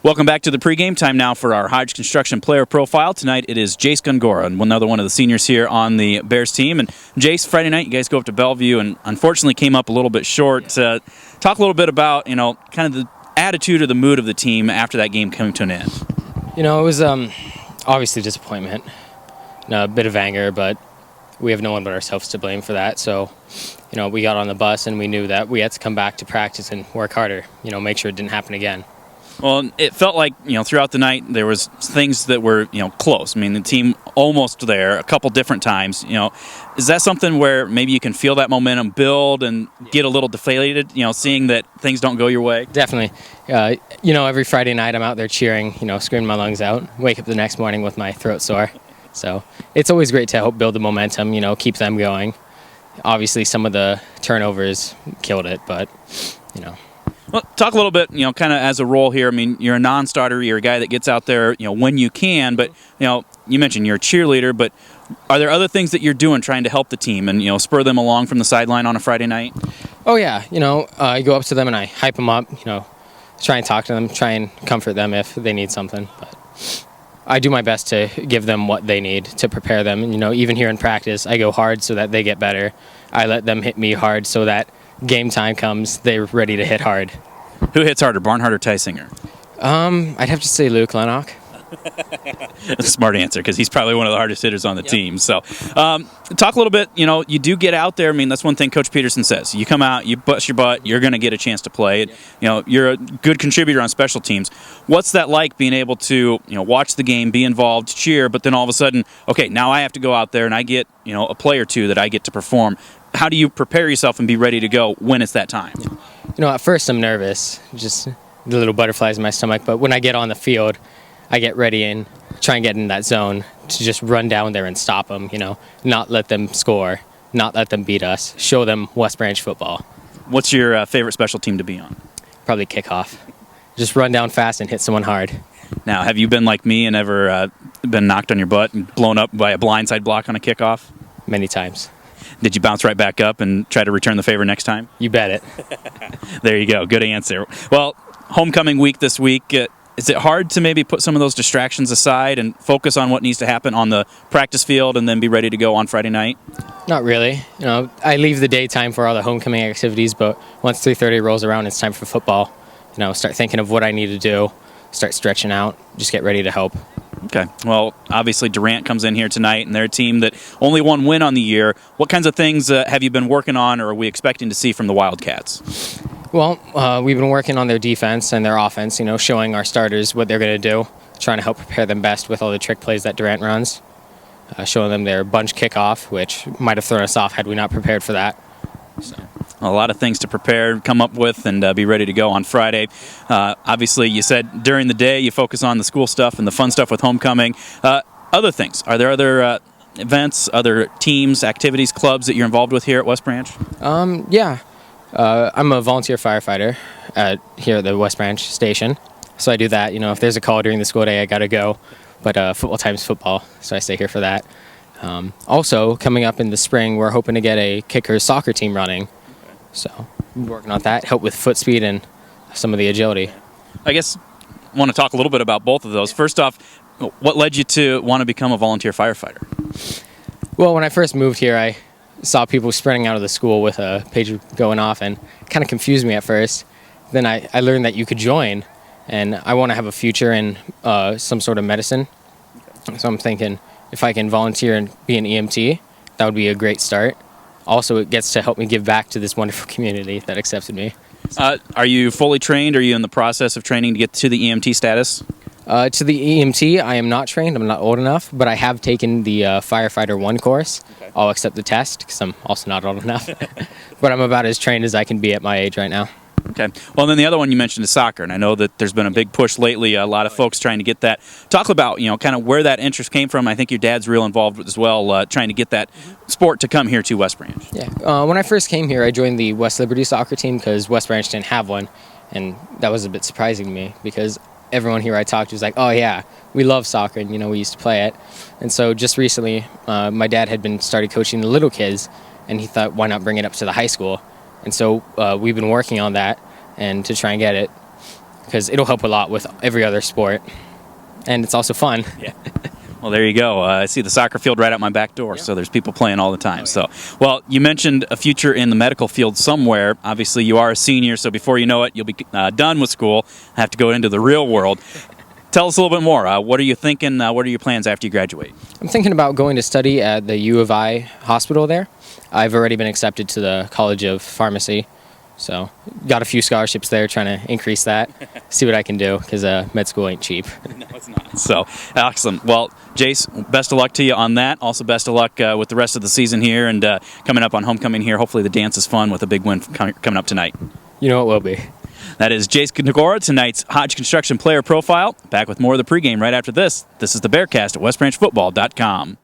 Welcome back to the pregame. Time now for our Hodge Construction player profile. Tonight it is Jace Gongora, another one of the seniors here on the Bears team. And Jace, Friday night you guys go up to Bellevue and unfortunately came up a little bit short. Talk a little bit about, kind of the attitude or the mood of the team after that game coming to an end. It was obviously disappointment, a bit of anger, but we have no one but ourselves to blame for that. So, we got on the bus and we knew that we had to come back to practice and work harder, make sure it didn't happen again. Well, it felt like, throughout the night there was things that were, close. I mean, the team almost there a couple different times. Is that something where maybe you can feel that momentum build and get a little deflated, seeing that things don't go your way? Definitely. Every Friday night I'm out there cheering, screaming my lungs out. Wake up the next morning with my throat sore. So it's always great to help build the momentum, keep them going. Obviously, some of the turnovers killed it, but, Well, talk a little bit, kind of as a role here. I mean, you're a non-starter. You're a guy that gets out there, when you can. But, you mentioned you're a cheerleader. But are there other things that you're doing trying to help the team and, spur them along from the sideline on a Friday night? Oh, yeah. I go up to them and I hype them up, try and talk to them, try and comfort them if they need something. But I do my best to give them what they need to prepare them. Even here in practice, I go hard so that they get better. I let them hit me hard so that game time comes, they're ready to hit hard. Who hits harder, Barnhart or Tysinger? I'd have to say Luke Lennox. That's a smart answer because he's probably one of the hardest hitters on the team. So talk a little bit, you do get out there. I mean, that's one thing Coach Peterson says. You come out, you bust your butt, you're going to get a chance to play. You're a good contributor on special teams. What's that like being able to, watch the game, be involved, cheer, but then all of a sudden, okay, now I have to go out there and I get, a play or two that I get to perform. How do you prepare yourself and be ready to go when it's that time? At first I'm nervous, just the little butterflies in my stomach, but when I get on the field, I get ready and try and get in that zone to just run down there and stop them, not let them score, not let them beat us, show them West Branch football. What's your favorite special team to be on? Probably kickoff. Just run down fast and hit someone hard. Now, have you been like me and ever been knocked on your butt and blown up by a blindside block on a kickoff? Many times. Did you bounce right back up and try to return the favor next time? You bet it. There you go. Good answer. Well, homecoming week this week. Is it hard to maybe put some of those distractions aside and focus on what needs to happen on the practice field and then be ready to go on Friday night? Not really. I leave the daytime for all the homecoming activities, but once 3:30 rolls around, it's time for football. Start thinking of what I need to do, start stretching out, just get ready to help. Okay. Well, obviously Durant comes in here tonight, and they're a team that only one win on the year. What kinds of things have you been working on or are we expecting to see from the Wildcats? Well, we've been working on their defense and their offense, showing our starters what they're going to do, trying to help prepare them best with all the trick plays that Durant runs, showing them their bunch kickoff, which might have thrown us off had we not prepared for that. So. A lot of things to prepare, come up with, and be ready to go on Friday. Obviously, you said during the day you focus on the school stuff and the fun stuff with homecoming. Other things, are there other events, other teams, activities, clubs that you're involved with here at West Branch? Yeah. I'm a volunteer firefighter here at the West Branch station. So I do that. If there's a call during the school day, I got to go. But football time's football, so I stay here for that. Also, coming up in the spring, we're hoping to get a kickers soccer team running. So we're working on that, help with foot speed and some of the agility. I guess I want to talk a little bit about both of those. First off, what led you to want to become a volunteer firefighter? Well, when I first moved here, I saw people sprinting out of the school with a pager going off, and it kind of confused me at first. Then I learned that you could join, and I want to have a future in some sort of medicine. So I'm thinking if I can volunteer and be an EMT, that would be a great start. Also, it gets to help me give back to this wonderful community that accepted me. Are you fully trained? Are you in the process of training to get to the EMT status? To the EMT, I am not trained. I'm not old enough, but I have taken the Firefighter 1 course. Okay. I'll accept the test because I'm also not old enough. But I'm about as trained as I can be at my age right now. Okay. Well, then the other one you mentioned is soccer, and I know that there's been a big push lately, a lot of folks trying to get that. Talk about, kind of where that interest came from. I think your dad's real involved as well, trying to get that sport to come here to West Branch. Yeah. When I first came here, I joined the West Liberty soccer team because West Branch didn't have one, and that was a bit surprising to me because everyone here I talked to was like, oh, yeah, we love soccer, and, we used to play it. And so just recently, my dad had started coaching the little kids, and he thought, why not bring it up to the high school? And so we've been working on that and to try and get it because it'll help a lot with every other sport. And it's also fun. Yeah. Well, there you go. I see the soccer field right out my back door, so there's people playing all the time. So, well, you mentioned a future in the medical field somewhere. Obviously, you are a senior, so before you know it, you'll be done with school, have to go into the real world. Tell us a little bit more. What are you thinking? What are your plans after you graduate? I'm thinking about going to study at the U of I hospital there. I've already been accepted to the College of Pharmacy, so got a few scholarships there, trying to increase that, see what I can do, because med school ain't cheap. No, it's not. So, excellent. Well, Jace, best of luck to you on that. Also, best of luck with the rest of the season here and coming up on homecoming here. Hopefully the dance is fun with a big win coming up tonight. You know it will be. That is Jace Nagora, tonight's Hodge Construction player profile. Back with more of the pregame right after this. This is the Bearcast at westbranchfootball.com.